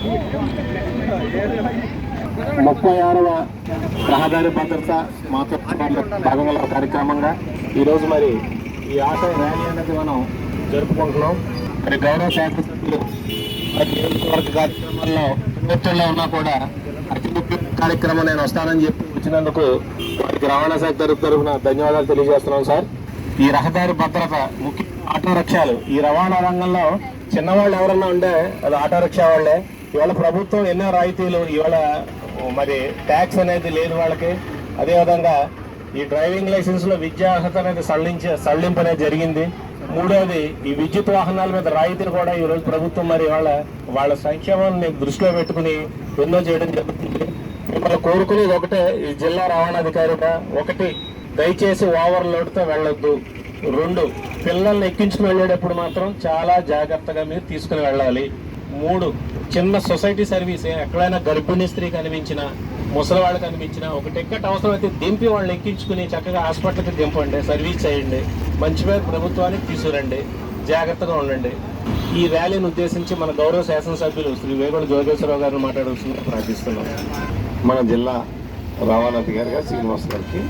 36వ రహదారి భద్రత మాతో భాగంలో కార్యక్రమంగా ఈరోజు మరి ఈ ఆటో ర్యాలీ అనేది మనం జరుపుకుంటున్నాం. మరి గౌరవ శాఖ సభ్యులు నియోజకవర్గ కార్యక్రమాల్లో ప్రభుత్వంలో ఉన్నా కూడా అతి ముఖ్య కార్యక్రమం నేను వస్తానని చెప్పి వచ్చినందుకు వారికి రవాణా శాఖ తరఫున ధన్యవాదాలు తెలియజేస్తున్నాం సార్. ఈ రహదారి భద్రత ముఖ్య ఆటో రిక్షాలు ఈ రవాణా రంగంలో చిన్నవాళ్ళు ఎవరన్నా ఉంటే అది ఆటో రిక్షా వాళ్ళే. ఇవాళ ప్రభుత్వం ఎన్నో రాయితీలు, ఇవాళ మరి ట్యాక్స్ అనేది లేదు వాళ్ళకి. అదేవిధంగా ఈ డ్రైవింగ్ లైసెన్స్ లో విద్యార్హత అనేది సడలింపు అనేది జరిగింది. మూడవది ఈ విద్యుత్ వాహనాల మీద రాయితీలు కూడా ఈ రోజు ప్రభుత్వం మరి వాళ్ళ సంక్షేమాన్ని దృష్టిలో పెట్టుకుని ఎన్నో చేయడం జరుగుతుంది. మిమ్మల్ని కోరుకునేది ఒకటే, ఈ జిల్లా రవాణాధికారిగా ఒకటి, దయచేసి ఓవర్లోడ్తో వెళ్ళొద్దు. 2, పిల్లల్ని ఎక్కించుకుని వెళ్ళేటప్పుడు మాత్రం చాలా జాగ్రత్తగా మీరు తీసుకుని వెళ్ళాలి. 3, చిన్న సొసైటీ సర్వీస్ ఎక్కడైనా గర్భిణీ స్త్రీ కనిపించినా, ముసలివాళ్ళు కనిపించినా ఒక టికెట్ అవసరమైతే దింపి వాళ్ళు ఎక్కించుకుని చక్కగా హాస్పిటల్కి దింపండి, సర్వీస్ చేయండి, మంచి పేరు ప్రభుత్వానికి తీసుకురండి, జాగ్రత్తగా ఉండండి. ఈ ర్యాలీని ఉద్దేశించి మన గౌరవ శాసనసభ్యులు శ్రీ వేగొండ జోగేశ్వరరావు గారిని మాట్లాడాల్సిందిగా ప్రార్థిస్తున్నాం. మన జిల్లా రవాణాధికారి గారు శ్రీనివాస్ గారికి,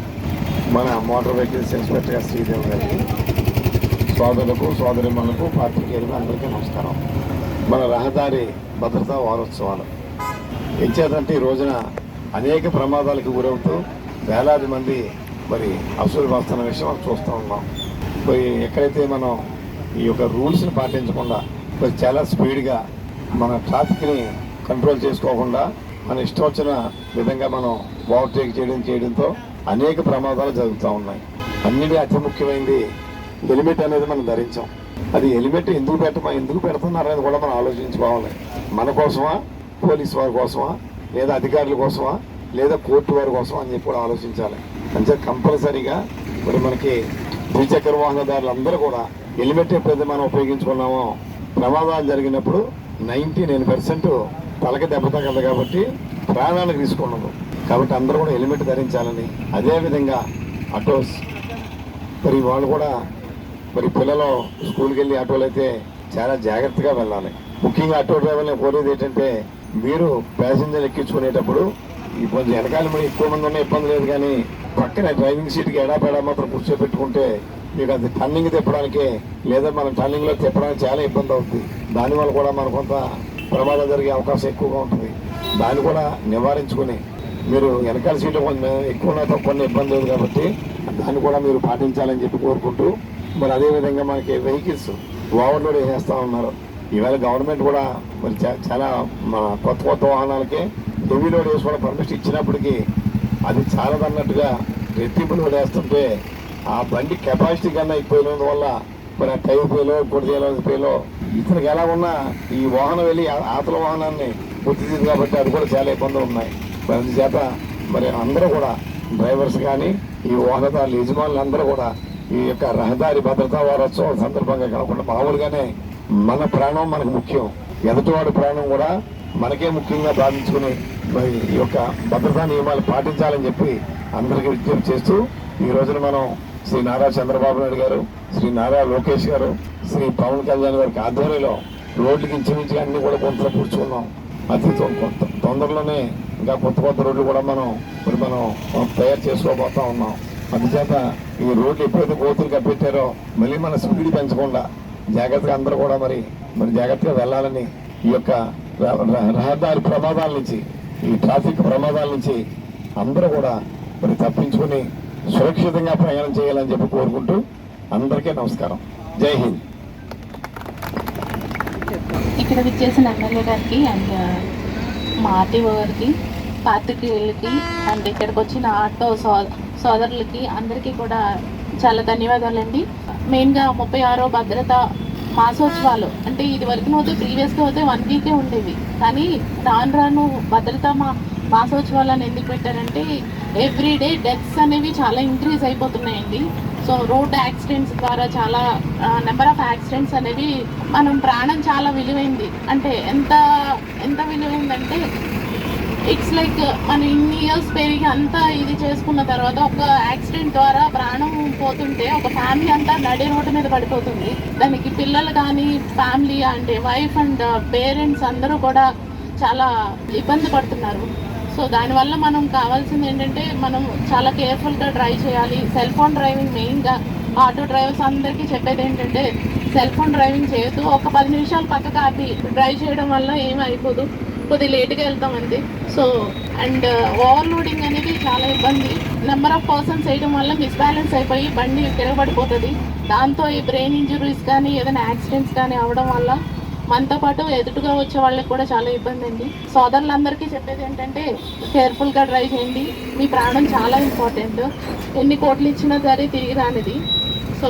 మన మోటార్ వెహికల్స్ ఇన్స్పెక్టర్ గారు శ్రీదేవి గారికి, సోదరులకు సోదరిమణులకు పాత్రికేయులకు అందరికీ నమస్కారం. మన రహదారి భద్రతా వారోత్సవాలు ఎంచేతంటే ఈ రోజున అనేక ప్రమాదాలకు గురవుతూ వేలాది మంది మరి అసలు వస్తున్న విషయం మనం చూస్తూ ఉన్నాం. మరి ఎక్కడైతే మనం ఈ యొక్క రూల్స్ని పాటించకుండా మరి చాలా స్పీడ్గా మన ట్రాఫిక్ని కంట్రోల్ చేసుకోకుండా మన ఇష్టం వచ్చిన విధంగా మనం ఓవర్టేక్ చేయడంతో అనేక ప్రమాదాలు జరుగుతూ ఉన్నాయి. అన్నిటి అతి ముఖ్యమైనది హెల్మెట్ అనేది మనం ధరించాం. అది హెల్మెట్ ఎందుకు పెడుతున్నారనేది కూడా మనం ఆలోచించుకోవాలి. మన కోసమా, పోలీసు వారి కోసమా, లేదా అధికారుల కోసమా, లేదా కోర్టు వారి కోసమా అని చెప్పి కూడా ఆలోచించాలి. అంటే కంపల్సరీగా మరి మనకి ద్విచక్ర వాహనదారులు అందరూ కూడా హెల్మెట్ ఎప్పుడైతే మనం ఉపయోగించుకున్నామో ప్రమాదాలు జరిగినప్పుడు 99% తలకి దెబ్బ తగలదు కాబట్టి ప్రాణాలకు తీసుకున్నదు. కాబట్టి అందరూ కూడా హెల్మెట్ ధరించాలని, అదేవిధంగా ఆటోస్ మరి వాళ్ళు కూడా మరి పిల్లలు స్కూల్కి వెళ్ళి ఆటోలు అయితే చాలా జాగ్రత్తగా వెళ్ళాలి. ముఖ్యంగా ఆటో డ్రైవర్ని కోరేది ఏంటంటే, మీరు ప్యాసింజర్ ఎక్కించుకునేటప్పుడు ఈ కొంచెం వెనకాల మరి ఎక్కువ మంది ఉన్న ఇబ్బంది లేదు, కానీ పక్కన డ్రైవింగ్ సీట్కి ఎడాపెడా మాత్రం కూర్చోబెట్టుకుంటే మీకు అది టర్నింగ్ తిప్పడానికి లేదా మన టర్నింగ్లో తిప్పడానికి చాలా ఇబ్బంది అవుతుంది. దానివల్ల కూడా మనకు కొంత ప్రమాదం జరిగే అవకాశం ఎక్కువగా ఉంటుంది. దాన్ని కూడా నివారించుకుని మీరు వెనకాల సీట్లు కొంచెం ఎక్కువ ఉన్నప్పుడు కొన్ని ఇబ్బంది లేదు కాబట్టి దాన్ని కూడా మీరు పాటించాలని చెప్పి కోరుకుంటూ, మరి అదేవిధంగా మనకి వెహికల్స్ ఓవర్లోడ్ వేసేస్తూ ఉన్నారు. ఈవేళ గవర్నమెంట్ కూడా మరి చాలా మన కొత్త వాహనాలకి హెవీ లోడ్ వేసి కూడా పర్మిషన్ ఇచ్చినప్పటికీ అది చాలదన్నట్టుగా రెట్టింపు లోడ్ వేస్తుంటే ఆ బండి కెపాసిటీ కన్నా ఎక్కువైనందువల్ల మరి ఆ టైర్ పేలో పేలో ఇతనికి ఎలా ఉన్నా ఈ వాహనం వెళ్ళి ఆతల వాహనాన్ని గుర్తింది కాబట్టి అది కూడా చాలా ఇబ్బందులు ఉన్నాయి. మరి అందుచేత మరి అందరూ కూడా డ్రైవర్స్ కానీ ఈ వాహనదారులు యజమానులు అందరూ కూడా ఈ యొక్క రహదారి భద్రతా వారోత్సవం సందర్భంగా కాకుండా మామూలుగానే మన ప్రాణం మనకు ముఖ్యం, ఎదుటివాడి ప్రాణం కూడా మనకే ముఖ్యంగా భావించుకుని మరి ఈ యొక్క భద్రతా నియమాలు పాటించాలని చెప్పి అందరికీ విజ్ఞప్తి చేస్తూ, ఈ రోజున మనం శ్రీ నారా చంద్రబాబు నాయుడు గారు, శ్రీ నారా లోకేష్ గారు, శ్రీ పవన్ కళ్యాణ్ గారికి ఆధ్వర్యంలో రోడ్లకి ఇంచుమించుగా అన్ని కూడా కొంత పూడ్చుకున్నాం. అతి తొందరలోనే ఇంకా కొత్త రోడ్లు కూడా మనం తయారు చేసుకోబోతా ఉన్నాం. అందుచేత ఈ రోడ్లు ఎప్పుడైతే కోతులు కప్పెట్టారో మళ్ళీ మన స్పీడ్ పెంచకుండా జాగ్రత్తగా అందరూ కూడా మరి జాగ్రత్తగా వెళ్ళాలని, ఈ యొక్క రహదారి ప్రమాదాల నుంచి, ఈ ట్రాఫిక్ ప్రమాదాల నుంచి అందరూ కూడా మరి తప్పించుకుని సురక్షితంగా ప్రయాణం చేయాలని చెప్పి కోరుకుంటూ అందరికీ నమస్కారం. జై హింద్. ఇక్కడ విచ్చేసిన ఎమ్మెల్యే గారికి అండ్ మా ఆర్టీఓ గారికి, పాత్రికేయులకి అండ్ ఇక్కడికి వచ్చిన ఆటో సోదరులకి అందరికీ కూడా చాలా ధన్యవాదాలండి. మెయిన్గా 36వ భద్రతా మాసోత్సవాలు అంటే ఇది వరకు అయితే ప్రీవియస్గా అయితే 1 వీకే ఉండేవి, కానీ రాను భద్రతా మాసోత్సవాలను ఎందుకు పెట్టారంటే ఎవ్రీడే డెత్స్ అనేవి చాలా ఇంక్రీజ్ అయిపోతున్నాయండి. సో రోడ్ యాక్సిడెంట్స్ ద్వారా చాలా నెంబర్ ఆఫ్ యాక్సిడెంట్స్ అనేవి, మనం ప్రాణం చాలా విలువైంది. అంటే ఎంత విలువైందంటే ఇట్స్ లైక్ మనం ఇన్ని ఇయర్స్ పెరిగి అంతా ఇది చేసుకున్న తర్వాత ఒక యాక్సిడెంట్ ద్వారా ప్రాణం పోతుంటే ఒక ఫ్యామిలీ అంతా నడి రోడ్డు మీద పడిపోతుంది. దానికి పిల్లలు కానీ ఫ్యామిలీ అంటే వైఫ్ అండ్ పేరెంట్స్ అందరూ కూడా చాలా ఇబ్బంది పడుతున్నారు. సో దానివల్ల మనం కావాల్సింది ఏంటంటే మనం చాలా కేర్ఫుల్గా డ్రైవ్ చేయాలి. సెల్ ఫోన్ డ్రైవింగ్ మెయిన్గా ఆటో డ్రైవర్స్ అందరికీ చెప్పేది ఏంటంటే సెల్ ఫోన్ డ్రైవింగ్ చేయొద్దు. ఒక 10 నిమిషాలు పక్కకు ఆపి డ్రైవ్ చేయడం వల్ల ఏమీ అయిపోదు, కొద్దిగా లేట్గా వెళ్తాం అంతే. సో అండ్ ఓవర్లోడింగ్ అనేది చాలా ఇబ్బంది. నెంబర్ ఆఫ్ పర్సన్స్ వేయడం వల్ల మిస్బ్యాలెన్స్ అయిపోయి బండి తిరగబడిపోతుంది. దాంతో ఈ బ్రెయిన్ ఇంజురీస్ కానీ ఏదైనా యాక్సిడెంట్స్ కానీ అవ్వడం వల్ల మనతో పాటు ఎదుటుగా వచ్చే వాళ్ళకి కూడా చాలా ఇబ్బంది అండి. సోదరులందరికీ చెప్పేది ఏంటంటే కేర్ఫుల్గా డ్రైవ్ చేయండి. మీ ప్రాణం చాలా ఇంపార్టెంట్. ఎన్ని కోట్లు ఇచ్చినా సరే తిరిగి రానిది. సో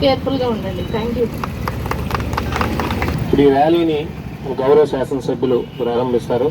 కేర్ఫుల్గా ఉండండి. Thank you. ఇప్పుడు ఈ ర్యాలీని గౌరవ శాసనసభ్యులు ప్రారంభిస్తారు.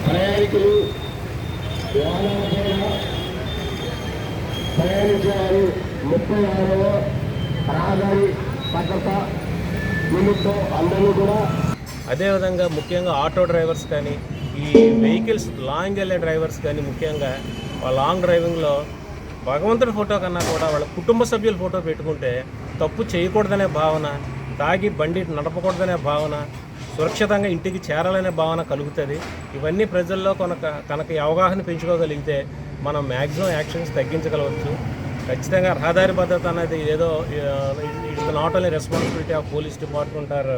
ప్రయాణికులు ప్రయాణించేవారు 36వ రహదారి భద్రత నిమిత్తం అందరూ కూడా. అదేవిధంగా ముఖ్యంగా ఆటో డ్రైవర్స్ కానీ ఈ వెహికల్స్ లాంగ్ వెళ్ళే డ్రైవర్స్ కానీ ముఖ్యంగా వాళ్ళ లాంగ్ డ్రైవింగ్లో భగవంతుడి ఫోటో కన్నా కూడా వాళ్ళ కుటుంబ సభ్యుల ఫోటో పెట్టుకుంటే తప్పు చేయకూడదనే భావన, తాగి బండి నడపకూడదనే భావన, సురక్షితంగా ఇంటికి చేరాలనే భావన కలుగుతుంది. ఇవన్నీ ప్రజల్లో కనుక ఈ అవగాహన పెంచుకోగలిగితే మనం మ్యాక్సిమం యాక్షన్స్ తగ్గించగలవచ్చు. ఖచ్చితంగా రహదారి భద్రత అనేది ఏదో it's not only responsibility of police department or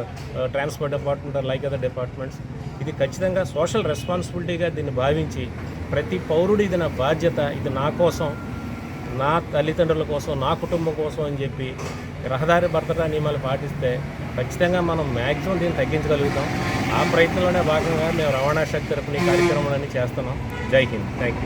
transport department or like other departments. ఇది ఖచ్చితంగా సోషల్ రెస్పాన్సిబిలిటీగా దీన్ని భావించి ప్రతి పౌరుడు ఇది నా బాధ్యత, ఇది నా కోసం, నా తల్లిదండ్రుల కోసం, నా కుటుంబం కోసం అని చెప్పి రహదారి భద్రతా నియమాలు పాటిస్తే ఖచ్చితంగా మనం మ్యాక్సిమం దీన్ని తగ్గించగలుగుతాం. ఆ ప్రయత్నంలోనే భాగంగా మేము రవాణా శాఖ తరపున ఈ కార్యక్రమాలన్నీ చేస్తున్నాం. జై హింద్. Thank you.